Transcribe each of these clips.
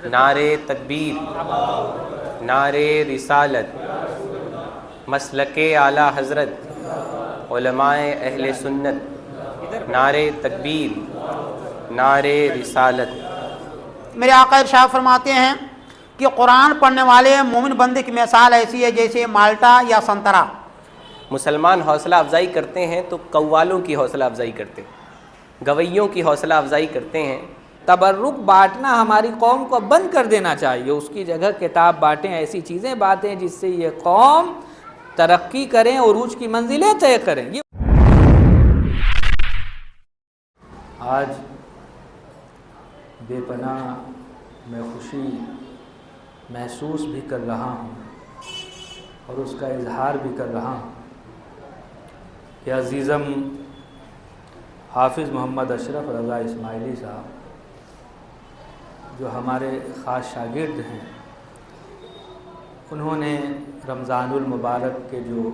نعرے تکبیر، نعرے رسالت، مسلک اعلیٰ حضرت، علماء اہل سنت، نعرے تکبیر، نعرے رسالت۔ میرے آقا ارشاد فرماتے ہیں کہ قرآن پڑھنے والے مومن بندے کی مثال ایسی ہے جیسے مالٹا یا سنترا۔ مسلمان حوصلہ افزائی کرتے ہیں تو قوالوں کی حوصلہ افزائی کرتے ہیں، گویوں کی حوصلہ افزائی کرتے ہیں۔ تبرک بانٹنا ہماری قوم کو بند کر دینا چاہیے، اس کی جگہ کتاب بانٹیں، ایسی چیزیں باتیں جس سے یہ قوم ترقی کریں، عروج کی منزلیں طے کریں۔ آج بے پناہ میں خوشی محسوس بھی کر رہا ہوں اور اس کا اظہار بھی کر رہا ہوں کہ عزیزم حافظ محمد اشرف رضا اسماعیلی صاحب جو ہمارے خاص شاگرد ہیں، انہوں نے رمضان المبارک کے جو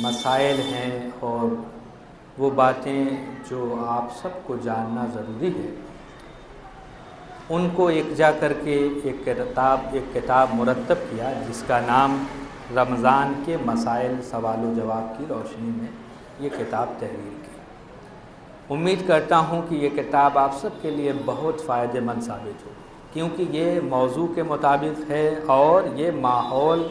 مسائل ہیں اور وہ باتیں جو آپ سب کو جاننا ضروری ہے، ان کو یکجا کر کے ایک کتاب مرتب کیا جس کا نام رمضان کے مسائل سوال و جواب کی روشنی میں یہ کتاب تحریر کی۔ امید کرتا ہوں کہ یہ کتاب آپ سب کے لیے بہت فائدہ مند ثابت ہو، کیونکہ یہ موضوع کے مطابق ہے اور یہ ماحول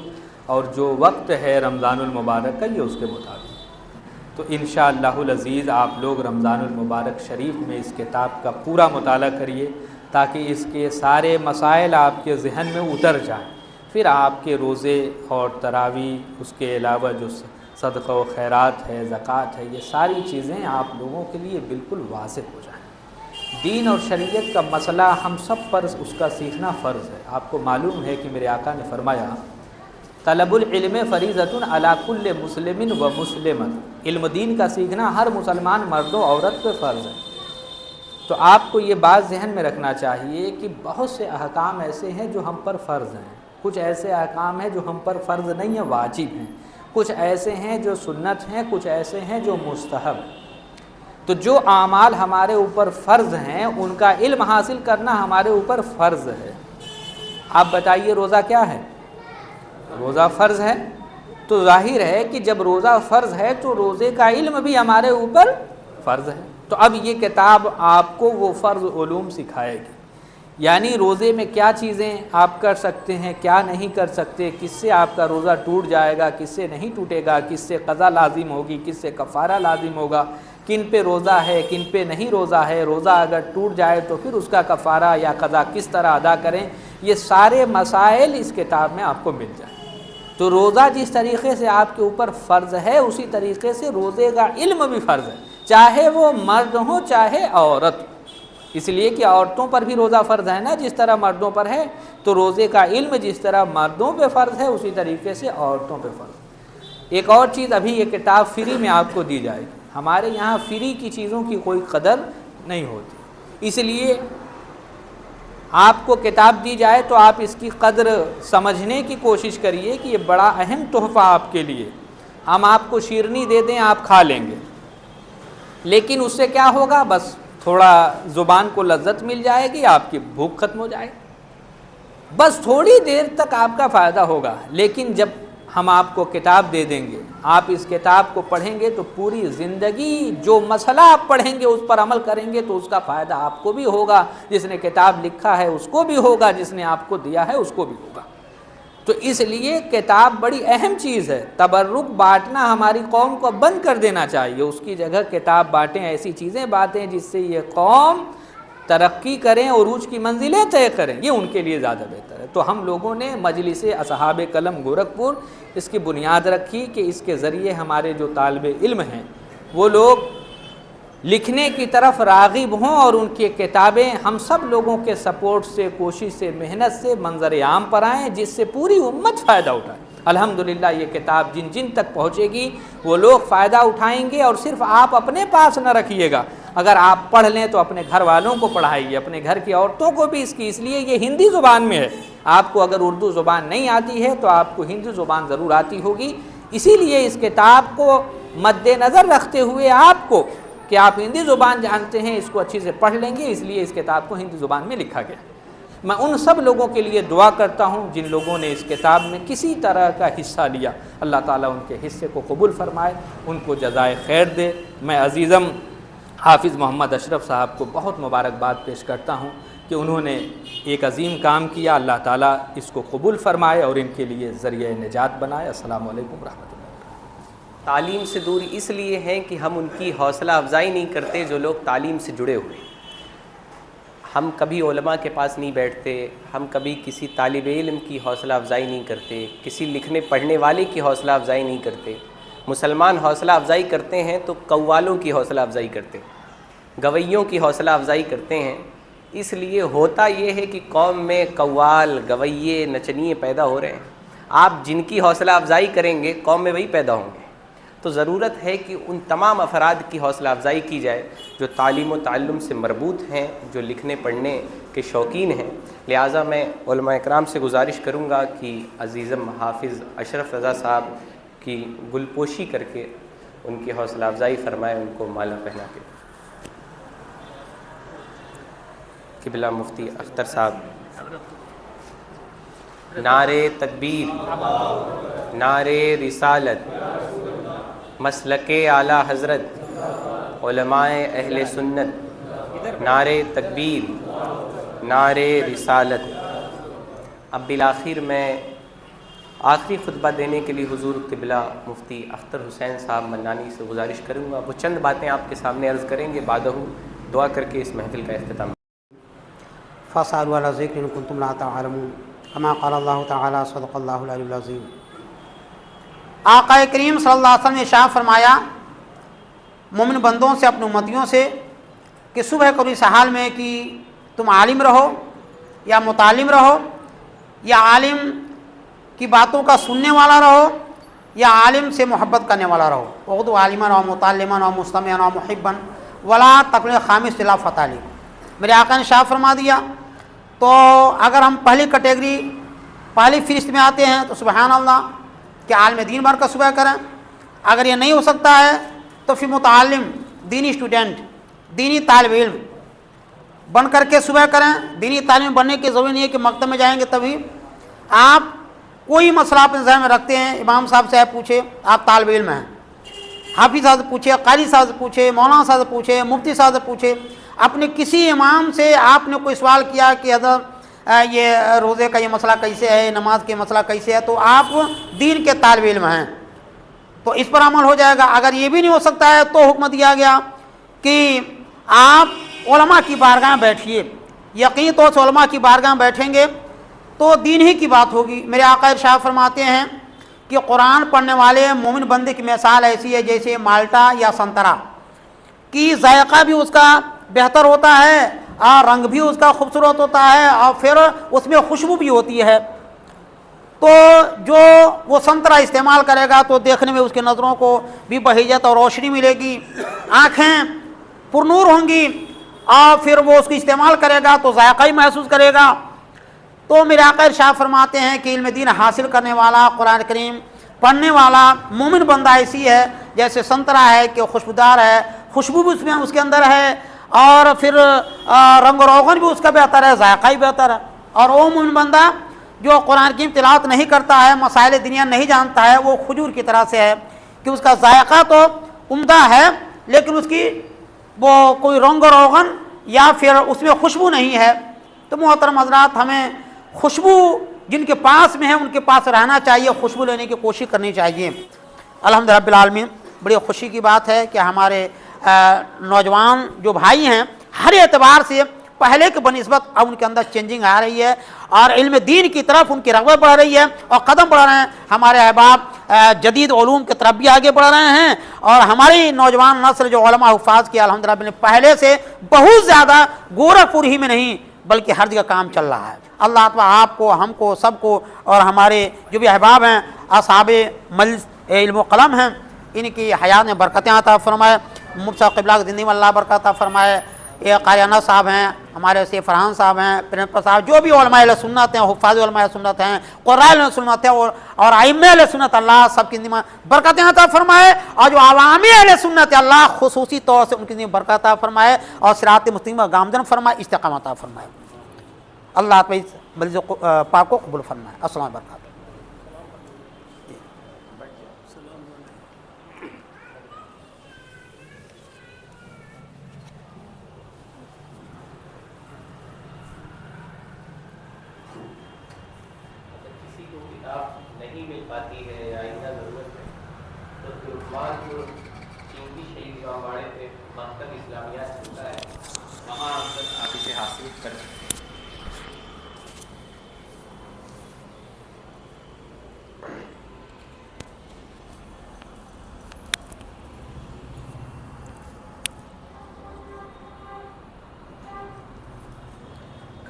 اور جو وقت ہے رمضان المبارک کا یہ اس کے مطابق۔ تو انشاءاللہ العزیز آپ لوگ رمضان المبارک شریف میں اس کتاب کا پورا مطالعہ کریے تاکہ اس کے سارے مسائل آپ کے ذہن میں اتر جائیں، پھر آپ کے روزے اور تراویح، اس کے علاوہ جو صدقہ و خیرات ہے، زکوٰۃ ہے، یہ ساری چیزیں آپ لوگوں کے لیے بالکل واضح ہو جائیں۔ دین اور شریعت کا مسئلہ ہم سب پر اس کا سیکھنا فرض ہے۔ آپ کو معلوم ہے کہ میرے آقا نے فرمایا طلب العلم فریضۃ علی کل مسلم و مسلمۃ، علم دین کا سیکھنا ہر مسلمان مرد و عورت پہ فرض ہے۔ تو آپ کو یہ بات ذہن میں رکھنا چاہیے کہ بہت سے احکام ایسے ہیں جو ہم پر فرض ہیں، کچھ ایسے احکام ہیں جو ہم پر فرض نہیں ہیں، واجب ہیں، کچھ ایسے ہیں جو سنت ہیں، کچھ ایسے ہیں جو مستحب۔ تو جو اعمال ہمارے اوپر فرض ہیں ان کا علم حاصل کرنا ہمارے اوپر فرض ہے۔ آپ بتائیے روزہ کیا ہے؟ روزہ فرض ہے، تو ظاہر ہے کہ جب روزہ فرض ہے تو روزے کا علم بھی ہمارے اوپر فرض ہے۔ تو اب یہ کتاب آپ کو وہ فرض علوم سکھائے گی، یعنی روزے میں کیا چیزیں آپ کر سکتے ہیں، کیا نہیں کر سکتے، کس سے آپ کا روزہ ٹوٹ جائے گا، کس سے نہیں ٹوٹے گا، کس سے قضا لازم ہوگی، کس سے کفارہ لازم ہوگا، کن پہ روزہ ہے، کن پہ نہیں روزہ ہے، روزہ اگر ٹوٹ جائے تو پھر اس کا کفارہ یا قضا کس طرح ادا کریں، یہ سارے مسائل اس کتاب میں آپ کو مل جائیں۔ تو روزہ جس طریقے سے آپ کے اوپر فرض ہے اسی طریقے سے روزے کا علم بھی فرض ہے، چاہے وہ مرد ہوں چاہے عورت، اس لیے کہ عورتوں پر بھی روزہ فرض ہے نا جس طرح مردوں پر ہے، تو روزے کا علم جس طرح مردوں پہ فرض ہے اسی طریقے سے عورتوں پہ فرض ہے۔ ایک اور چیز، ابھی یہ کتاب فری میں آپ کو دی جائے گی، ہمارے یہاں فری کی چیزوں کی کوئی قدر نہیں ہوتی، اس لیے آپ کو کتاب دی جائے تو آپ اس کی قدر سمجھنے کی کوشش کریے کہ یہ بڑا اہم تحفہ آپ کے لیے، ہم آپ کو شیرنی دے دیں آپ کھا لیں گے، لیکن اس سے کیا ہوگا، بس تھوڑا زبان کو لذت مل جائے گی، آپ کی بھوک ختم ہو جائے گی، بس تھوڑی دیر تک آپ کا فائدہ ہوگا۔ لیکن جب ہم آپ کو کتاب دے دیں گے، آپ اس کتاب کو پڑھیں گے تو پوری زندگی جو مسئلہ آپ پڑھیں گے اس پر عمل کریں گے تو اس کا فائدہ آپ کو بھی ہوگا، جس نے کتاب لکھا ہے اس کو بھی ہوگا، جس نے آپ کو دیا ہے اس کو بھی ہوگا۔ تو اس لیے کتاب بڑی اہم چیز ہے، تبرک بانٹنا ہماری قوم کو بند کر دینا چاہیے، اس کی جگہ کتاب بانٹیں، ایسی چیزیں باتیں جس سے یہ قوم ترقی کریں، عروج کی منزلیں طے کریں، یہ ان کے لیے زیادہ بہتر ہے۔ تو ہم لوگوں نے مجلس اصحاب قلم گورکھپور اس کی بنیاد رکھی کہ اس کے ذریعے ہمارے جو طالب علم ہیں وہ لوگ لکھنے کی طرف راغب ہوں اور ان کی کتابیں ہم سب لوگوں کے سپورٹ سے، کوشش سے، محنت سے منظر عام پر آئیں، جس سے پوری امت فائدہ اٹھائے۔ الحمدللہ یہ کتاب جن جن تک پہنچے گی وہ لوگ فائدہ اٹھائیں گے، اور صرف آپ اپنے پاس نہ رکھیے گا، اگر آپ پڑھ لیں تو اپنے گھر والوں کو پڑھائیے، اپنے گھر کی عورتوں کو بھی اس لیے یہ ہندی زبان میں ہے، آپ کو اگر اردو زبان نہیں آتی ہے تو آپ کو ہندی زبان ضرور آتی ہوگی، اسی لیے اس کتاب کو مد نظر رکھتے ہوئے آپ کو کہ آپ ہندی زبان جانتے ہیں اس کو اچھی سے پڑھ لیں گے، اس لیے اس کتاب کو ہندی زبان میں لکھا گیا۔ میں ان سب لوگوں کے لیے دعا کرتا ہوں جن لوگوں نے اس کتاب میں کسی طرح کا حصہ لیا، اللہ تعالیٰ ان کے حصے کو قبول فرمائے، ان کو جزائے خیر دے۔ میں عزیزم حافظ محمد اشرف صاحب کو بہت مبارکباد پیش کرتا ہوں کہ انہوں نے ایک عظیم کام کیا، اللہ تعالیٰ اس کو قبول فرمائے اور ان کے لیے ذریعہ نجات بنائے۔ السلام علیکم ورحمۃ اللہ۔ تعلیم سے دور اس لیے ہیں کہ ہم ان کی حوصلہ افزائی نہیں کرتے جو لوگ تعلیم سے جڑے ہوئے۔ ہم کبھی علماء کے پاس نہیں بیٹھتے، ہم کبھی کسی طالب علم کی حوصلہ افزائی نہیں کرتے، کسی لکھنے پڑھنے والے کی حوصلہ افزائی نہیں کرتے۔ مسلمان حوصلہ افزائی کرتے ہیں تو قوالوں کی حوصلہ افزائی کرتے ہیں، گویوں کی حوصلہ افزائی کرتے ہیں۔ اس لیے ہوتا یہ ہے کہ قوم میں قوال، گویے، نچنیے پیدا ہو رہے ہیں۔ آپ جن کی حوصلہ افزائی کریں گے قوم میں وہی پیدا ہوں گے۔ تو ضرورت ہے کہ ان تمام افراد کی حوصلہ افزائی کی جائے جو تعلیم و تعلم سے مربوط ہیں، جو لکھنے پڑھنے کے شوقین ہیں۔ لہٰذا میں علماء اکرام سے گزارش کروں گا کہ عزیزم حافظ اشرف رضا صاحب کی گلپوشی کر کے ان کی حوصلہ افزائی فرمائے، ان کو مالا پہنا کے۔ قبلہ مفتی اختر صاحب، نعرے تکبیر، نعرے رسالت، مسلک اعلیٰ حضرت، علماء اہل سنت، نعرے تکبیر، نعرے رسالت۔ اب بالآخر میں آخری خطبہ دینے کے لیے حضور قبلہ مفتی اختر حسین صاحب منانی سے گزارش کروں گا، وہ چند باتیں آپ کے سامنے عرض کریں گے، بعدہ دعا کر کے اس محفل کا اختتام۔ فاسألوا علی ذکر ان کنتم لا تعلمون کما قال اللہ تعالی صدق اللہ العلی العظیم۔ آقا کریم صلی اللہ علیہ وسلم نے ارشاد فرمایا مومن بندوں سے، اپنے امتیوں سے کہ صبح کو اس حال میں کہ تم عالم رہو یا متعلم رہو، یا عالم کی باتوں کا سننے والا رہو، یا عالم سے محبت کرنے والا رہو۔ اغدو عالما و متعلما و مستمعا و محبا ولا تکن خامس لا فتح لی۔ میرے آقا نے ارشاد فرما دیا، تو اگر ہم پہلی کیٹیگری، پہلی فہرست میں آتے ہیں تو سبحان اللہ کہ عالم دین بن کر صبح کریں۔ اگر یہ نہیں ہو سکتا ہے تو پھر متعلم، دینی اسٹوڈنٹ، دینی طالب علم بن کر کے صبح کریں۔ دینی تعلیم بننے کی ضروری نہیں ہے کہ مکتب میں جائیں گے تبھی۔ آپ کوئی مسئلہ اپنے ذہن میں رکھتے ہیں، امام صاحب سے پوچھے، آپ طالب علم ہیں، حافظ صاحب سے پوچھے، قاری صاحب سے پوچھے، مولانا صاحب سے پوچھے، مفتی صاحب سے پوچھے، اپنے کسی امام سے آپ نے کوئی سوال کیا کہ حضرت یہ روزے کا یہ مسئلہ کیسے ہے، نماز کے مسئلہ کیسے ہے، تو آپ دین کے طالب علم ہیں تو اس پر عمل ہو جائے گا۔ اگر یہ بھی نہیں ہو سکتا ہے تو حکم دیا گیا کہ آپ علماء کی بارگاہ بیٹھیے، یقین طور سے علماء کی بارگاہ بیٹھیں گے تو دین ہی کی بات ہوگی۔ میرے آقا ارشاد فرماتے ہیں کہ قرآن پڑھنے والے مومن بندے کی مثال ایسی ہے جیسے مالٹا یا سنترا کی ذائقہ بھی اس کا بہتر ہوتا ہے اور رنگ بھی اس کا خوبصورت ہوتا ہے اور پھر اس میں خوشبو بھی ہوتی ہے۔ تو جو وہ سنترا استعمال کرے گا تو دیکھنے میں اس کے نظروں کو بھی بہجت اور روشنی ملے گی، آنکھیں پرنور ہوں گی، اور پھر وہ اس کو استعمال کرے گا تو ذائقہ ہی محسوس کرے گا۔ تو میرے آقا ارشاد فرماتے ہیں کہ علم دین حاصل کرنے والا، قرآن کریم پڑھنے والا مومن بندہ ایسی ہے جیسے سنترا ہے کہ خوشبودار ہے، خوشبو بھی اس کے اندر ہے اور پھر رنگ و روغن بھی اس کا بہتر ہے، ذائقہ ہی بہتر ہے۔ اور وہ مومن بندہ جو قرآن کی تلاوت نہیں کرتا ہے، مسائل دنیا نہیں جانتا ہے، وہ کھجور کی طرح سے ہے کہ اس کا ذائقہ تو عمدہ ہے لیکن اس کی وہ کوئی رنگ و روغن یا پھر اس میں خوشبو نہیں ہے۔ تو محترم حضرات، ہمیں خوشبو جن کے پاس میں ہے ان کے پاس رہنا چاہیے، خوشبو لینے کی کوشش کرنی چاہیے۔ الحمد رب العالمین، بڑی خوشی کی بات ہے کہ ہمارے نوجوان جو بھائی ہیں ہر اعتبار سے پہلے کے بنسبت اب ان کے اندر چینجنگ آ رہی ہے اور علم دین کی طرف ان کی رغبت بڑھ رہی ہے اور قدم بڑھ رہے ہیں۔ ہمارے احباب جدید علوم کی طرف بھی آگے بڑھ رہے ہیں اور ہماری نوجوان نسل جو علماء حفاظ کی الحمدللہ نے پہلے سے بہت زیادہ گورکھپور ہی میں نہیں بلکہ ہر جگہ کام چل رہا ہے۔ اللہ تعالیٰ آپ کو، ہم کو، سب کو اور ہمارے جو بھی احباب ہیں، اصحاب مجلس علم و قلم ہیں، ان کی حیات میں برکتیں عطا فرمائے، مفتی صاحب قبلہ کی زندگی میں اللہ برکت عطا فرمائے۔ یہ قاری انس صاحب ہیں، ہمارے سے فرحان صاحب ہیں، پرنسپل صاحب، جو بھی علماء اہل سنت ہیں، حفاظ علماء اہل سنت ہیں، قراء اہل سنت ہیں اور ائمہ اہل سنت، اللہ سب کی زندگی میں برکتیں عطا فرمائے، اور جو عوامی اہل سنت ہے اللہ خصوصی طور سے ان کی زندگی میں برکت عطا فرمائے اور صراط مستقیم گامزن فرمائے، استقامت عطا فرمائے۔ اللہ بلز پاک کو قبول فرمائے. السلام علیکم ورحمۃ اللہ. کسی کو کتاب نہیں مل پاتی ہے یا آئندہ ضرورت ہے تو ترکمان جو چینی شہید جو ہمارے پہ مکتب اسلامیات چلتا ہے وہاں آپ اسے حاصل کر سکتے ہیں.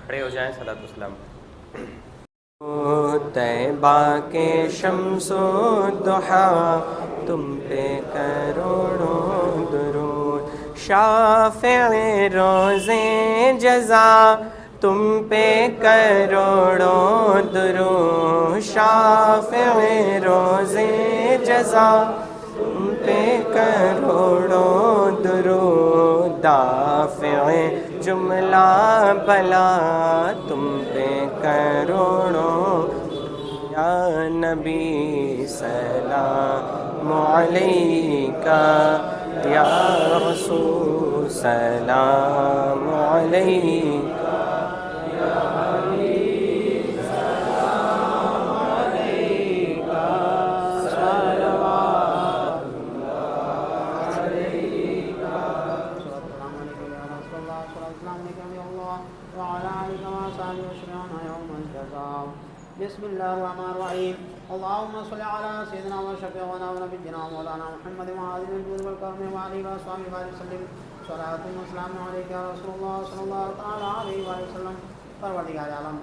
کھڑے ہو جائیں. صلاۃ والسلام. طیبہ کے شمس و ضحیٰ تم پہ کروڑوں درود. شافع روزے جزا تم پہ کروڑوں درود. شافع روزے جزا تم پہ کروڑوں درود. دافع جملہ بلا تم پہ کروڑوں. یا نبی سلام علیکہ یا رسول سلام علیکہ. بسم اللہ الرحمن الرحیم. اللهم صل على سيدنا وشفيعنا ونبينا مولانا محمد وعلى الجود والكرم وعلى وصحبه وسلم. صلاۃ وسلام علیک یا رسول اللہ صلی اللہ تعالی علیہ وآلہ وسلم. پروردگار عالم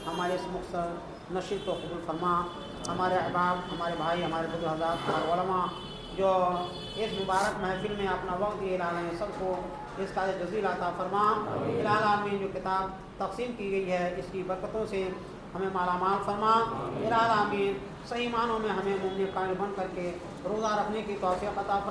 ہمارے اس مختصر نشید کو قبول فرما. ہمارے احباب, ہمارے بھائی, ہمارے بزرگ حضرات, ہمارے علماء جو اس مبارک محفل میں اپنا وقت دیے لا رہے ہیں سب کو اس کا جزیل عطا فرما. العالمین جو کتاب تقسیم کی گئی ہے اس کی برکتوں سے ہمیں مالا مال فرما. العالمین صحیح معنوں میں ہمیں مومن قائل بن کر کے روزہ رکھنے کی توفیق عطا فرما.